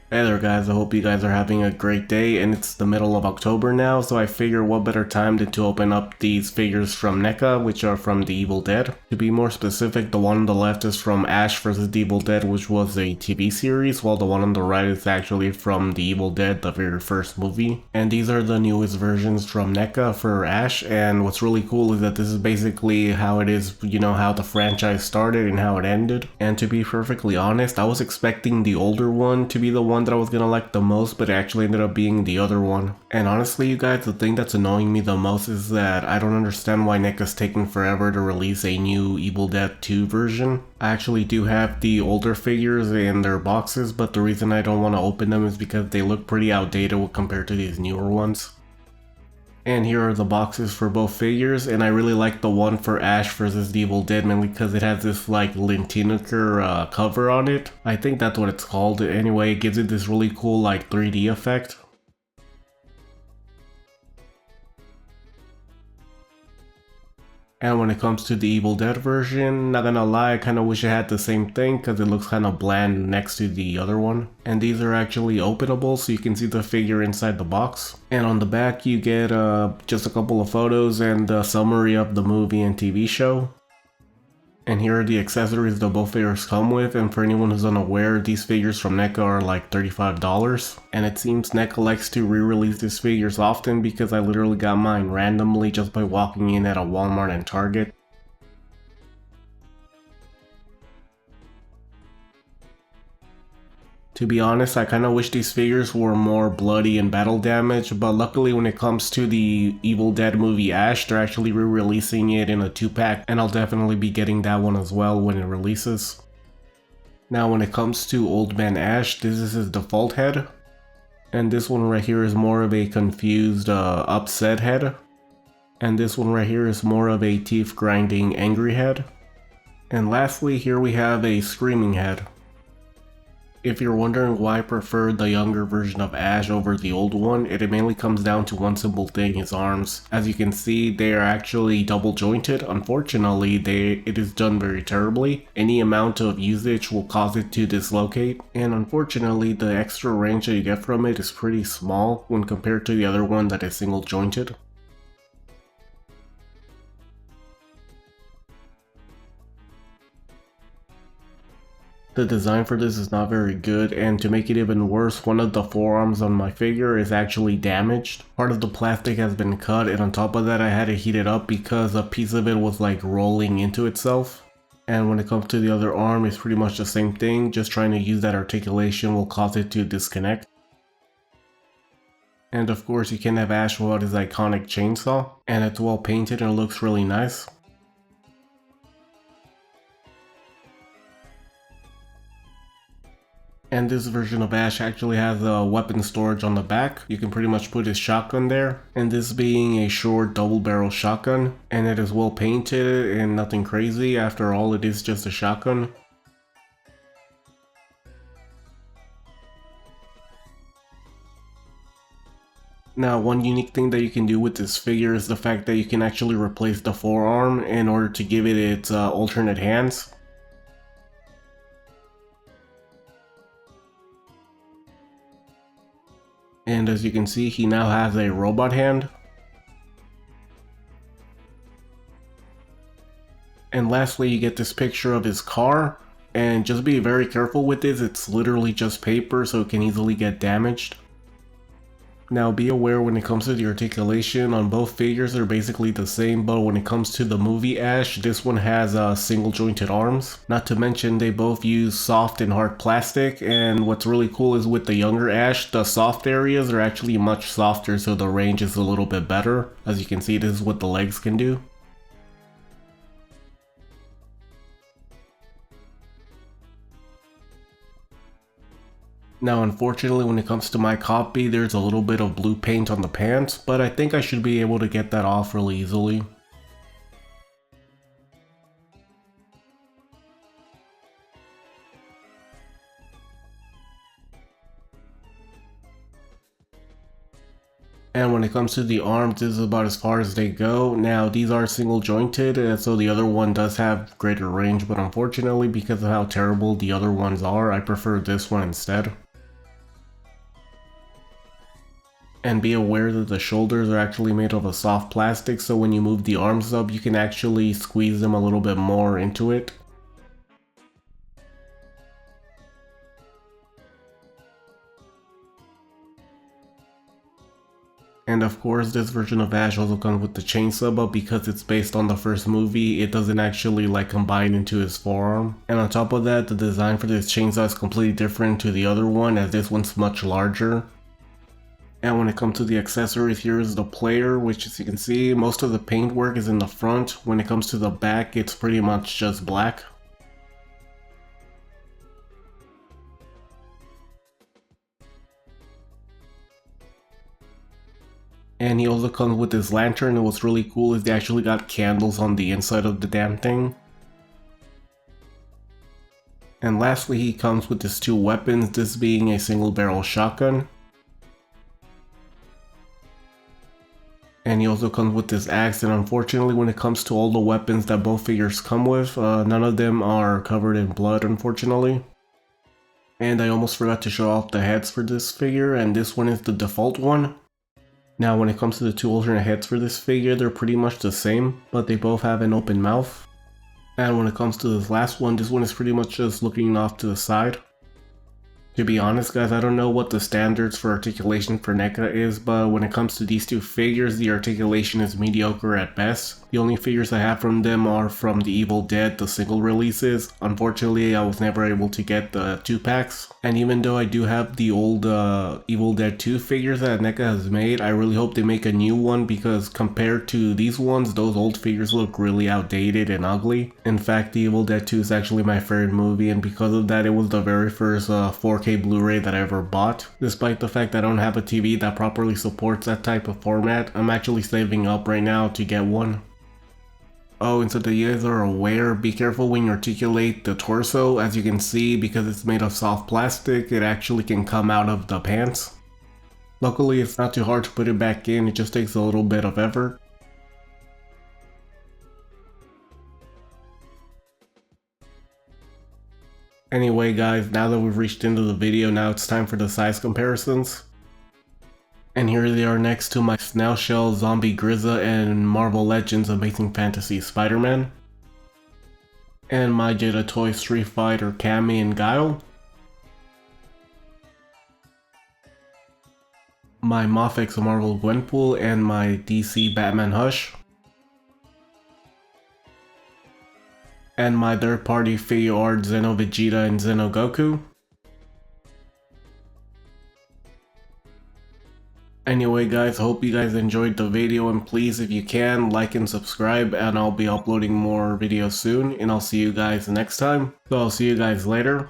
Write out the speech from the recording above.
Hey there guys, I hope you guys are having a great day, and it's the middle of October now, so I figure what better time than to open up these figures from NECA, which are from The Evil Dead. To be more specific, the one on the left is from Ash vs. The Evil Dead, which was a TV series, while the one on the right is actually from The Evil Dead, the very first movie. And these are the newest versions from NECA for Ash, and what's really cool is that this is basically how it is, how the franchise started and how it ended. And to be perfectly honest, I was expecting the older one to be the one that I was gonna like the most, but it actually ended up being the other one. And honestly, you guys, the thing that's annoying me the most is that I don't understand why NECA's taking forever to release a new Evil Dead 2 version. I actually do have the older figures in their boxes, but the reason I don't want to open them is because they look pretty outdated compared to these newer ones. And here are the boxes for both figures, and I really like the one for Ash vs. The Evil Dead mainly because it has this like lintiniker cover on it. I think that's what it's called. Anyway, it gives it this really cool like 3D effect. And when it comes to the Evil Dead version, not gonna lie, I kinda wish it had the same thing because it looks kinda bland next to the other one. And these are actually openable so you can see the figure inside the box. And on the back you get just a couple of photos and a summary of the movie and TV show. And here are the accessories that both figures come with, and for anyone who's unaware, these figures from NECA are like $35. And it seems NECA likes to re-release these figures often because I literally got mine randomly just by walking in at a Walmart and Target. To be honest, I kinda wish these figures were more bloody and battle damaged, but luckily when it comes to the Evil Dead movie Ash, they're actually re-releasing it in a 2-pack, and I'll definitely be getting that one as well when it releases. Now when it comes to Old Man Ash, this is his default head, and this one right here is more of a confused, upset head, and this one right here is more of a teeth-grinding angry head, and lastly here we have a screaming head. If you're wondering why I prefer the younger version of Ash over the old one, it mainly comes down to one simple thing, his arms. As you can see, they are actually double jointed. Unfortunately, it is done very terribly. Any amount of usage will cause it to dislocate, and unfortunately the extra range that you get from it is pretty small when compared to the other one that is single jointed. The design for this is not very good, and to make it even worse, one of the forearms on my figure is actually damaged. Part of the plastic has been cut, and on top of that I had to heat it up because a piece of it was like rolling into itself. And when it comes to the other arm, it's pretty much the same thing, just trying to use that articulation will cause it to disconnect. And of course you can't have Ash without his iconic chainsaw, and it's well painted and looks really nice. And this version of Ash actually has a weapon storage on the back. You can pretty much put his shotgun there. And this being a short double barrel shotgun. And it is well painted and nothing crazy. After all, it is just a shotgun. Now, one unique thing that you can do with this figure is the fact that you can actually replace the forearm in order to give it its alternate hands. And as you can see, he now has a robot hand. And lastly, you get this picture of his car. And just be very careful with this, it's literally just paper, so it can easily get damaged. Now be aware when it comes to the articulation on both figures, they're basically the same, but when it comes to the movie Ash, this one has single jointed arms. Not to mention they both use soft and hard plastic, and what's really cool is with the younger Ash, the soft areas are actually much softer, so the range is a little bit better. As you can see, this is what the legs can do. Now unfortunately when it comes to my copy, there's a little bit of blue paint on the pants, but I think I should be able to get that off really easily. And when it comes to the arms, this is about as far as they go. Now these are single jointed, and so the other one does have greater range, but unfortunately because of how terrible the other ones are, I prefer this one instead. And be aware that the shoulders are actually made of a soft plastic, so when you move the arms up, you can actually squeeze them a little bit more into it. And of course, this version of Ash also comes with the chainsaw, but because it's based on the first movie, it doesn't actually like combine into his forearm. And on top of that, the design for this chainsaw is completely different to the other one, as this one's much larger. And when it comes to the accessories, here is the player, which as you can see, most of the paintwork is in the front. When it comes to the back, it's pretty much just black. And he also comes with this lantern, and what's really cool is they actually got candles on the inside of the damn thing. And lastly, he comes with his two weapons, this being a single barrel shotgun. And he also comes with this axe, and unfortunately when it comes to all the weapons that both figures come with, none of them are covered in blood, unfortunately. And I almost forgot to show off the heads for this figure, and this one is the default one. Now when it comes to the two alternate heads for this figure, they're pretty much the same, but they both have an open mouth. And when it comes to this last one, this one is pretty much just looking off to the side. To be honest guys, I don't know what the standards for articulation for NECA is, but when it comes to these two figures, the articulation is mediocre at best. The only figures I have from them are from the Evil Dead, the single releases. Unfortunately, I was never able to get the 2-packs. And even though I do have the old Evil Dead 2 figures that NECA has made, I really hope they make a new one, because compared to these ones, those old figures look really outdated and ugly. In fact, the Evil Dead 2 is actually my favorite movie, and because of that, it was the very first 4K Blu-ray that I ever bought. Despite the fact that I don't have a TV that properly supports that type of format, I'm actually saving up right now to get one. Oh, and so that you guys are aware, be careful when you articulate the torso. As you can see, because it's made of soft plastic, it actually can come out of the pants. Luckily, it's not too hard to put it back in, it just takes a little bit of effort. Anyway guys, now that we've reached the end of the video, now it's time for the size comparisons. And here they are next to my Snail Shell, Zombie Grizza, and Marvel Legends Amazing Fantasy Spider-Man. And my Jedi Toy Street Fighter Cammy and Guile. My Mofex Marvel Gwenpool and my DC Batman Hush. And my third-party figure art Xeno Vegeta and Xeno Goku. Anyway guys, hope you guys enjoyed the video, and please if you can, like and subscribe, and I'll be uploading more videos soon, and I'll see you guys next time. So I'll see you guys later.